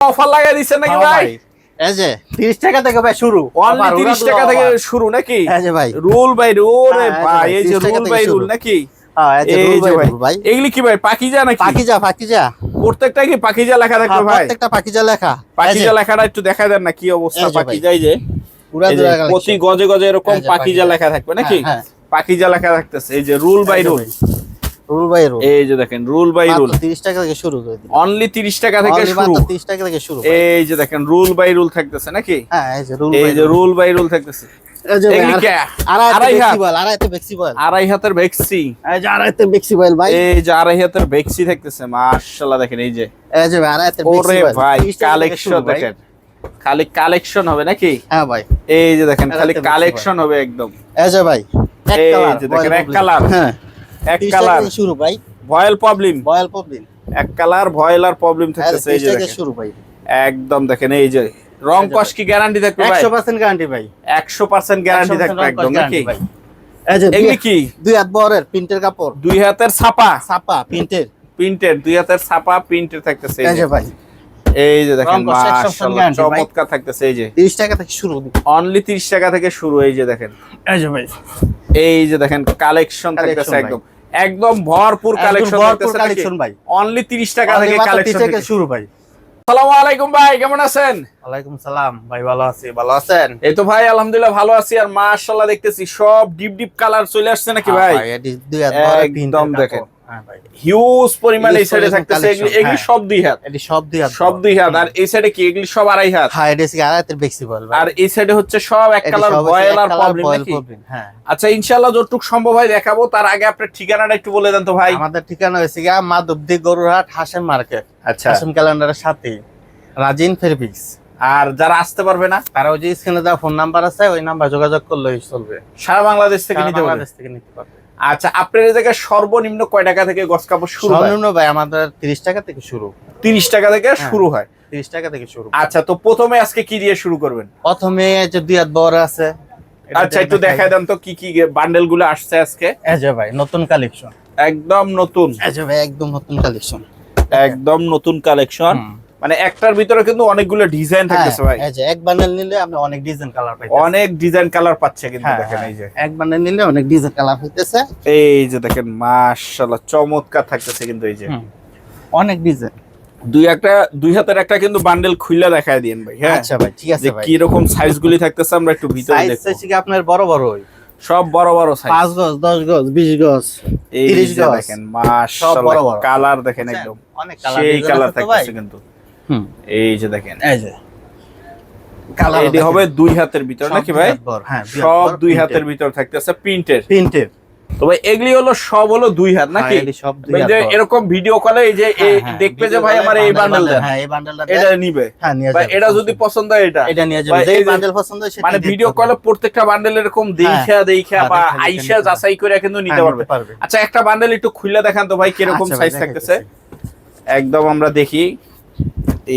Offer লাগাই দিচ্ছেন নাকি ভাই? এই যে 30 টাকা থেকে ভাই শুরু, অনলি 30 টাকা থেকে শুরু নাকি? এই যে ভাই রুল বাই রুল রে হ্যাঁ, ভাই, এই যে 30 টাকা রুল থেকে বাই শুরু। রুল নাকি? হ্যাঁ, এই যে রুল বাই রুল ভাই। এগুলি কি ভাই পাকিজা নাকি? পাকিজা প্রত্যেকটা কি পাকিজা লেখা থাকবে হ্যাঁ, ভাই? প্রত্যেকটা পাকিজা লেখা। পাকিজা লেখাটা একটু দেখায় দেন না কি অবস্থা এই যে ভাই। পাকিজা, এই যে পুরা এই যে দুরা কালেকশন। প্রতি গজে গজে এরকম এই যে পাকিজা পাকিজা। লেখা থাকবে নাকি? হ্যাঁ, পাকিজা লেখা থাকতেছে, এই যে rule by rule. Rule by rule. এই যে দেখেন রুল বাই রুল, মাত্র 30 টাকা থেকে শুরু করে দিই। অনলি 30 টাকা থেকে Only শুরু। মাত্র 30 টাকা থেকে শুরু ভাই। এই যে দেখেন রুল বাই রুল থাকতেছে নাকি? হ্যাঁ, এই যে রুল এই বাই যে রুল। রুল বাই রুল থাকতেছে। এই যে এগুলি কি? আড়াই আড়াই হাত? ফ্লেক্সিবল, আড়াইতে ফ্লেক্সিবল। আড়াই হাতের ভেক্সি। এই যে আড়াইতে ফ্লেক্সিবল ভাই। এই যে আড়াই হাতের ভেক্সি থাকতেছে, মাশাআল্লাহ দেখেন এই যে। এই যে ভাই আড়াইতে ওরে ফ্লেক্সিবল। ভাই 30 টাকা থেকে শুরু কালেকশন ভাই। দেখেন, খালি কালেকশন হবে নাকি? হ্যাঁ ভাই। এই যে দেখেন খালি আড়াইতে কালেকশন হবে একদম। এই যে ভাই এক এই কালার। যে দেখেন এক কালার, হ্যাঁ, এক 30 টাকা কালার থেকে শুরু ভাই। Voile problem, voile poplin. এক কালার ভয়েল আর প্রবলেম থাকতেছে। এই 30 যে টাকা দেখেন শুরু ভাই। একদম দেখেন এই যে রং এই যে কস কি গ্যারান্টি থাকবে ভাই? 100% গ্যারান্টি ভাই। 100% গ্যারান্টি থাকবে একদম নাকি? এই যে এগুলি কি? দুই হাত বহরের প্রিন্টের কাপড়, দুই হাতের ছাপা ছাপা প্রিন্টের। প্রিন্টের, দুই হাতের ছাপা প্রিন্টের থাকতেছে। এই যে ভাই এই যে দেখেন রং কস 100% মাশাআল্লাহ guarantee ভাই। চমৎকার থাকতেছে। এই যে 30 টাকা থেকে শুরু। অনলি 30 টাকা থেকে শুরু। এই যে দেখেন, এই যে ভাই এই যে দেখেন কালেকশন থাকতেছে ভাই। একদম একদম ভরপুর কালেকশন ভরপুর থাকতেছে কালেকশন ভাই। অনলি 30 টাকা Only থেকে মাত্র 30 কালেকশন থেকে শুরু ভাই। আসসালামু আলাইকুম ভাই, কেমন আছেন? ওয়ালাইকুম সালাম ভাই, ভালো আছি। ভালো আছেন? এই তো ভাই আলহামদুলিল্লাহ ভালো আছি। আর মাশাআল্লাহ দেখতেছি সব ডিপ ডিপ কালার চলে আসছে নাকি ভাই? এটি দুই হাত বহরের একদম প্রিন্টের দেখেন। কাপড়। হ্যাঁ ভাই, হিউজ পরিমাণ এই Huge সাইডে পরিমাণ থাকতেছে। collection, এগুলি হ্যাঁ। সব দুই হাত, এটি সব দুই হাত সব বহর। দুই হাত। আর এই সাইডে কি এগুলি সব আড়াই হাত? হ্যাঁ, এটি হচ্ছে আড়াইতে ফ্লেক্সিবল ভাই। আর এই সাইডে হচ্ছে সব এক এটি কালার সব হচ্ছে ভয়েল এক আর কালার প্রবলেম বয়েল নাকি? পপলিন। হ্যাঁ, আচ্ছা ইনশাআল্লাহ যতটুকু সম্ভব হয় দেখাবো। তার আগে আপনার ঠিকানাটা একটু বলে দেন তো ভাই। আমাদের ঠিকানা হয়েছে গিয়া মাধবদী গরুরহাট হাসেম মার্কেট, আচ্ছা, হাসেম ক্যালেন্ডারের সাথে রাজিন ফেরবিক্স। আর যারা আসতে পারবে না তারা ওই যে স্ক্রিনে দেওয়া ফোন নাম্বার আছে, ওই নাম্বার যোগাযোগ করলেই চলবে। সারা বাংলাদেশ থেকে সারা নিতে পারবে। বাংলাদেশ থেকে নিতে পারবে। আচ্ছা আপনার এই জায়গায় সর্বনিম্ন কয় টাকা থেকে গস কাপড় শুরু হয়? সর্বনিম্ন ভাই আমাদের 30 টাকা থেকে শুরু। 30 টাকা থেকে শুরু হয়। 30 টাকা থেকে শুরু। আচ্ছা তো প্রথমে আজকে কি দিয়ে শুরু করবেন? প্রথমে যে দুই হাত বড় আছে, এটা আচ্ছা একটু দেখায় দেন তো কি কি বান্ডেল গুলো আসছে আজকে। এই যে ভাই নতুন কালেকশন, একদম নতুন, এই যে ভাই একদম নতুন কালেকশন, একদম নতুন কালেকশন। মানে একটার ভিতরে কিন্তু অনেকগুলো ডিজাইন থাকতেছে ভাই। এই যে এক বান্ডেল নিলে আপনি অনেক ডিজাইন কালার পাইতেছেন। অনেক ডিজাইন কালার পাচ্ছে কিন্তু দেখেন এই যে এক বান্ডেল নিলে অনেক ডিজাইন কালার হইতেছে। এই যে দেখেন মাশাআল্লাহ চমৎকার থাকতেছে কিন্তু এই যে অনেক ডিজাইন। দুই হাতের একটা কিন্তু বান্ডেল খুললা দেখায় দিন ভাই। হ্যাঁ আচ্ছা ভাই ঠিক আছে যে ভাই। কি রকম সাইজ গুলি থাকতেছে আমরা একটু ভিতরে সাইজ দেখব। হচ্ছে কি আপনার বড় বড় হয়, সব বড় বড় সাইজ, 5 গজ 10 গজ 20 গজ এই 30 যে গজ। দেখেন সব বড় মাশাআল্লাহ বড়। কালার দেখেন একদম অনেক কালার, সেই কালার আছে তো ভাই। থাকতেছে কিন্তু। এই যে দেখেন এই যে কালার এটি হবে দুই হাতের ভিতর নাকি ভাই? হ্যাঁ, সব দুই হাতের ভিতর থাকতেছে প্রিন্টের। প্রিন্টের। তো ভাই এগুলি হলো সব হলো দুই হাত নাকি? এটি সব দুই এই হাত যে বড়। এরকম ভিডিও কলে এই যে দেখবে যে ভাই আমার এই বান্ডেল দেন, হ্যাঁ এই বান্ডেলটা এটা নিবে। হ্যাঁ নিয়ে বা যাবে। এটা যদি পছন্দ হয় এটা নিয়ে বা যাবে, এই যেই যে- বান্ডেল পছন্দ হয় সেটা মানে দিয়ে ভিডিও দিতে কলে হবে। প্রত্যেকটা বান্ডেল এরকম দেখা বা দেখা আইসা নিতে যাচাই করে কিন্তু নিতে হ্যাঁ, পারবে। আচ্ছা একটা বান্ডেল একটু খুলে দেখান তো ভাই কিরকম আচ্ছা ভাই, সাইজ দেখাইতেছি। থাকতেছে। একদম আমরা দেখি।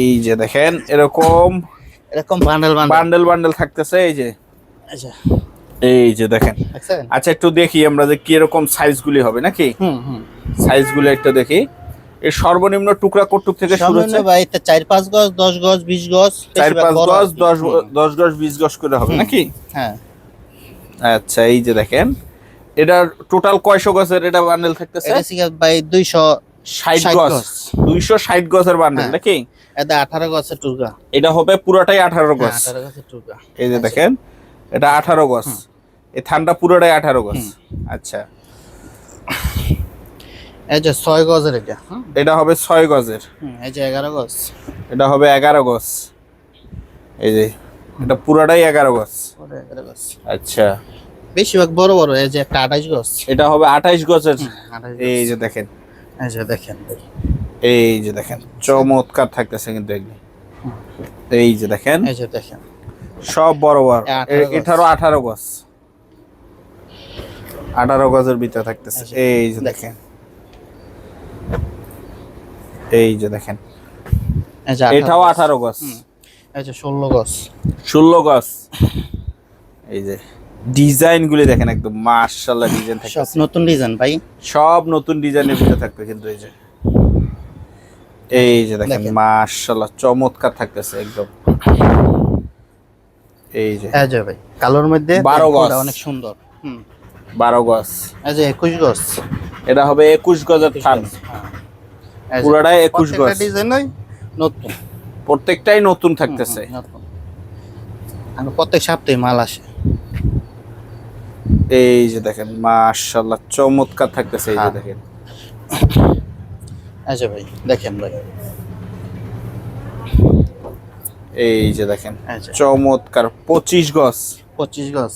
এই যে দেখেন এরকম এরকম বান্ডেল বান্ডেল। বান্ডেল বান্ডেল থাকতেছে এই যে। আচ্ছা এই যে দেখেন। দেখছেন? আচ্ছা একটু দেখি আমরা যে কি রকম সাইজগুলি হবে নাকি? সাইজগুলো একটু দেখি। এই সর্বনিম্ন টুকরা কটুক থেকে শুরু সামনে হচ্ছে ভাই এটা 4-5 গজ 10 গজ 20 গজ 4-5 গজ 10 গজ 20 গজ করে হবে নাকি? হ্যাঁ আচ্ছা এই যে দেখেন এটার টোটাল কয়শো গজের এটা বান্ডেল থাকতেছে? এটা সিগা ভাই 60 গজ, 260 গজের বান্ডেল হ্যাঁ। নাকি? এটা 18 গজের টুকরা। এটা হবে পুরোটাই 18 গজ। 18 গজের টুকরা। এই যে দেখেন এটা 18 গজ, এই থানটা পুরোটাই 18 গজ। আচ্ছা এই যে 6 গজের এটা। এটা হবে 6 গজের। এই যে 11 গজ। এটা হবে 11 গজ। এই যে এটা পুরোটাই 11 গজ। 11 গজ। আচ্ছা বেশিরভাগ বড় বড়। এই যে একটা 28 গজ। এটা হবে 28 গজের। 28 গজ। এই যে দেখেন, এই যে দেখেন ভাই। এই যে দেখেন চমৎকার থাকতেছে কিন্তু এগুলি। এই যে দেখেন এই যে দেখেন সব বড় বড়। 18 গজ। এটারও 18 গজ, 18 গজের ভিতরে থাকতেছে। এই যে দেখেন, এই যে দেখেন এই যে এটাও 18 গজ। এই যে 16 গজ। 16 গজ। এই যে ডিজাইন গুলি দেখেন একদম মাশাআল্লাহ ডিজাইন সব থাকতেছে। নতুন ডিজাইন ভাই। সব নতুন ডিজাইনের ভিতরে থাকবে কিন্তু এই যে এই যে দেখেন মাশাআল্লাহ চমৎকার থাকতেছে একদম। এই যে ভাই কালোর মধ্যে 12 গজ অনেক সুন্দর। 12 গজ। এই যে 21 গজ। এটা হবে 21 গজের থান। পুরাটাই 21 গজ। প্রত্যেকটা ডিজাইনই নতুন, প্রত্যেকটাই নতুন থাকতেছে। নতুন। আর প্রত্যেক সপ্তাহে মাল আসে। এই যে দেখেন মাশাআল্লাহ চমৎকার থাকতেছে। এই যে দেখেন আচ্ছা ভাই দেখেন ভাই, এই যে দেখেন চমৎকার 25 গজ। 25 গজ।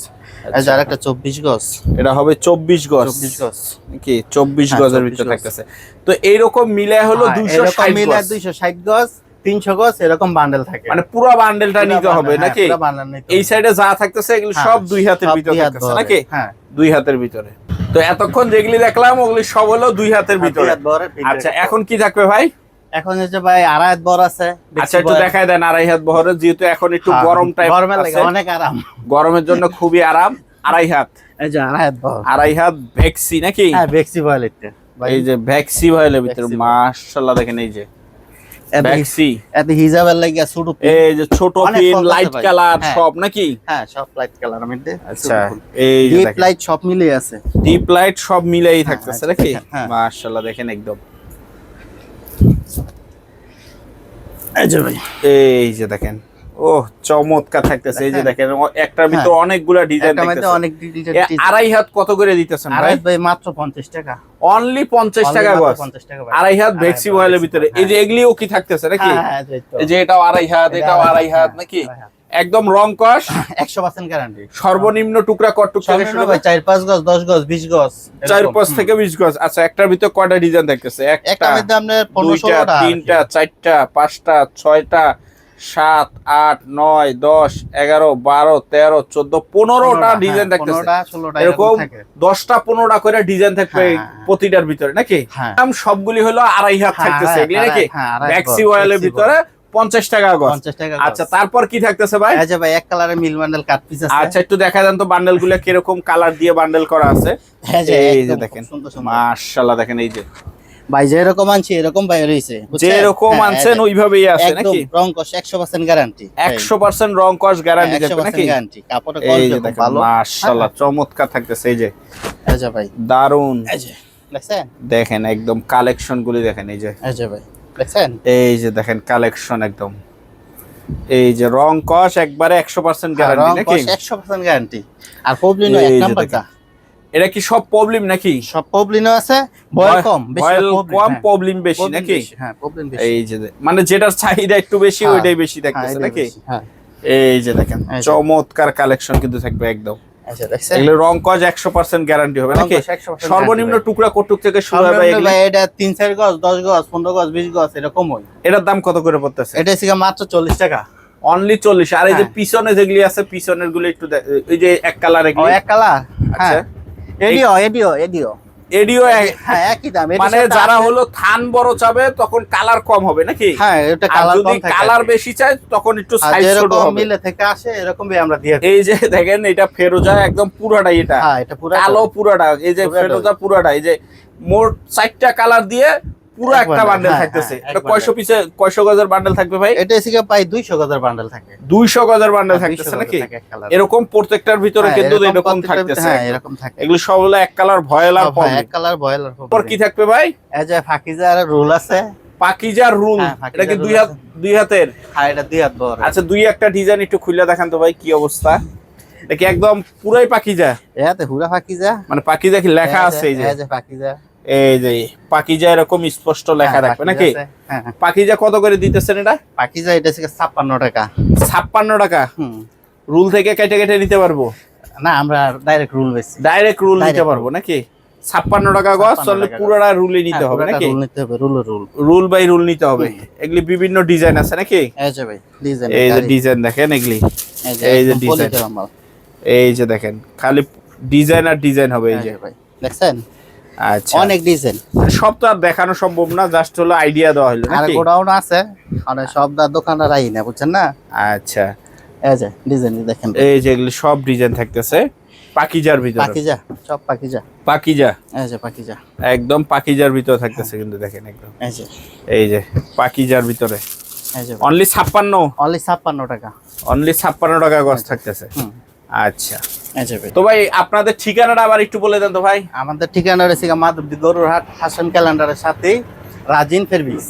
আচ্ছা আর একটা 24 গজ। এটা হবে 24 গজ। 24 গজ কি 24 গজের ভিতরে থাকতেছে। তো এইরকম মিলে হলো 260 মিলে গজ। 260 গজ 300 গজ এরকম বান্ডেল থাকে। মানে পুরো বান্ডেলটা নিতে হবে নাকি? পুরো বান্ডেল নিতে। এই সাইডে যা থাকতেছে এগুলো সব দুই হাতের ভিতরে থাকতেছে নাকি? হ্যাঁ দুই হাতের ভিতরে। তো এতক্ষণ যেগুলি দেখলাম ওগুলি সব হলো দুই হাতের ভিতরে। আচ্ছা এখন কি থাকবে ভাই? এখন এই যে ভাই আড়াই হাত বড় আছে। আচ্ছা একটু দেখায় দেন আড়াই হাত বহরের, যেহেতু এখন একটু গরম টাইপ গরমের লাগে অনেক আরাম, গরমের জন্য খুবই আরাম। আড়াই হাত, এই যে আড়াই হাত বড়, আড়াই হাত ভেক্সি নাকি? হ্যাঁ ভেক্সি ভয়েলেটটা। এই যে ভেক্সি ভয়েলের ভিতরে মাশাআল্লাহ দেখেন এই যে ভেক্সি। এত হিজাবের লাগি ছোট এই যে ছোট পিন লাইট কালার সব নাকি? হ্যাঁ সব লাইট কালারের মধ্যে। আচ্ছা এই যে ডিপ লাইট সব মিলিয়ে আছে, ডিপ লাইট সব মিলাই থাকতেছে নাকি? মাশাআল্লাহ দেখেন একদম। এই যে ভাই এই যে দেখেন ওহ চমৎকার থাকতেছে। এই যে দেখেন একটার ভিতর অনেকগুলা ডিজাইন থাকতেছে। অনেক ডিজাইন। আড়াই হাত কত করে দিতেছেন ভাই? আড়াই ভাই মাত্র 50 টাকা। অনলি 50 টাকা গজ। 50 টাকা ভাই। আড়াই হাত ভেক্সি ভয়েলের ভিতরে। এই যে এগুলিও কি থাকতেছে নাকি? হ্যাঁ এই যে এটাও আড়াই হাত, এটাও আড়াই হাত নাকি? একদম রং কস 100% গ্যারান্টি। সর্বনিম্ন টুকরা কটুক থেকে শুরু ভাই 4-5 গজ 10 গজ 20 গজ 4-5 থেকে 20 গজ। আচ্ছা একটার ভিতর কয়টা ডিজাইন থাকতেছে? একটা মধ্যে আপনার 15-16টা, 3টা, 4টা, 5টা, 6টা, 7, 8, 9, 10, 11, 12, 13, 14, 15টা ডিজাইন থাকতেছে। 15টা 16টা এরকম 10টা 15টা করে ডিজাইন থাকবে প্রতিটার ভিতরে নাকি? সবগুলি হলো আড়াই হাত থাকতেছে এগুলি নাকি? ভেক্সি ওয়ালের ভিতরে 50 টাকা গজ। 50 টাকা। আচ্ছা তারপর কি থাকতেছে ভাই? এই যে ভাই এক কালারের মিল বান্ডেল কাট পিস আছে। আচ্ছা একটু দেখা দেন তো বান্ডেল গুলো কিরকম কালার দিয়ে বান্ডেল করা আছে। এই যে দেখেন মাশাআল্লাহ দেখেন এই যে ভাই যেরকম আনছি এরকম ভাই রইছে, যেরকম আনছেন ওইভাবেই আছে নাকি? একদম রং কস 100% গ্যারান্টি। 100% রং কস গ্যারান্টি থাকবে নাকি? গ্যারান্টি। কাপড়ের কোয়ালিটি ভালো মাশাআল্লাহ চমৎকার থাকতেছে। এই যে এই যে ভাই দারুন। এই যে দেখছেন দেখেন একদম কালেকশন গুলি দেখেন এই যে। এই যে ভাই দেখছেন এই যে দেখেন কালেকশন একদম। এই যে রং কস একবারে 100% গ্যারান্টি নাকি? 100% গ্যারান্টি। আর পবলিনো এক নাম্বারটা। এটা কি সব প্রবলেম নাকি? সব পবলিনো আছে, বয়েল কম বেশি, কম প্রবলেম বেশি নাকি? হ্যাঁ প্রবলেম বেশি। এই যে মানে যেটার চাহিদা একটু বেশি ওইটাই বেশি থাকতেছে নাকি? হ্যাঁ এই যে দেখেন চমৎকার কালেকশন কিন্তু থাকবে একদম। আচ্ছা দেখছেন এগুলো রং কস 100% গ্যারান্টি হবে নাকি? সর্বনিম্ন টুকরা কটুক থেকে শুরু হবে ভাই এগুলো? এটা 3-4 গজ 10 গজ 15 গজ 20 গজ এরকম হয়। এটার দাম কত করে পড়তেছে? এটা সিগা মাত্র 40 টাকা। অনলি 40। আর এই যে পিছনে যেগুলি আছে পিছনের গুলো একটু এই যে এক কালার এগুলো এক কালার। আচ্ছা এডিও হ্যাঁ একই দাম। মানে যারা হলো থান বড় চাবে তখন কালার কম হবে নাকি? হ্যাঁ এটা কালার কম থাকে। কালার বেশি চাই তখন একটু সাইজ ছোট হবে। মিলে থেকে আসে এরকমই আমরা দিয়ে দিই। এই যে দেখেন এটা ফেরোজা একদম পুরাটাই এটা। হ্যাঁ এটা পুরো কালো পুরাটা। এই যে ফেরোজা পুরাটা। এই যে মোট 4টা কালার দিয়ে পুরো একটা বান্ডেল থাকতেছে। এটা কয়শো গজের বান্ডেল থাকবে ভাই? এটা এসে পাই 200 গজের বান্ডেল থাকে। 200 গজের বান্ডেল থাকতেছে নাকি? এরকম প্রত্যেকটার ভিতরে কিন্তু এরকম থাকতেছে। হ্যাঁ এরকম থাকে। এগুলো সব হলো এক কালার ভয়েল আর পম। এক কালার ভয়েল আর পম। পর কি থাকবে ভাই? এই যে ফাকিজা আর রুল আছে। পাকিজার রুল। এটা কি দুই হাতের? হ্যাঁ এটা দুই হাত বড়। আচ্ছা দুই একটা ডিজাইন একটু খুলে দেখান তো ভাই কি অবস্থা? এটা কি একদম পুরাই পাকিজা? এতে হুরা ফাকিজা। মানে পাকিজা কি লেখা আছে এই যে? এই যে পাকিজা। এই যে পাকিজা এরকম স্পষ্ট লেখা থাকবে নাকি? পাকিজা কত করে দিতেছেন এটা? পাকিজা এটা 56 টাকা। 56 টাকা? রুল থেকে কেটে কেটে নিতে পারবো? না আমরা ডাইরেক্ট রুল বেশি। ডাইরেক্ট রুল নিতে পারবো নাকি? 56 টাকা গজ চলে পুরোটা রুলই নিতে হবে নাকি? রুল নিতে হবে, রুল বাই রুল নিতে হবে। এগুলি বিভিন্ন ডিজাইন আছে নাকি? এই যে ভাই ডিজাইন। এই যে ডিজাইন দেখেন এগুলি। এই যে ডিজাইন। এই যে দেখেন খালি ডিজাইন আর ডিজাইন হবে এই যে ভাই দেখছেন? আচ্ছা অনেক ডিজাইন। সব তো আর দেখানো সম্ভব না, জাস্ট হলো আইডিয়া দেওয়া হলো নাকি? আর গোডাউন আছে আর সব দোকানদার আই না বুঝছেন না? আচ্ছা এই যে ডিজাইন দেখেন। এই যে এগুলি সব ডিজাইন থাকতেছে। পাকিজার ভিতরে, পাকিজা, সব পাকিজা। পাকিজা, এই যে পাকিজা, একদম পাকিজার ভিতরে থাকতেছে কিন্তু দেখেন একদম এই যে পাকিজার ভিতরে এই যে অনলি 56, অনলি 56 টাকা, অনলি 56 টাকা গজ থাকতেছে। আচ্ছা এই যে তো ভাই আপনাদের ঠিকানাটা আবার একটু বলে দেন তো ভাই। আমাদের ঠিকানা রয়েছে মাধবদী গরুর হাট, হাসান ক্যালেন্ডারের সাথে রাজিন ফেরবিস।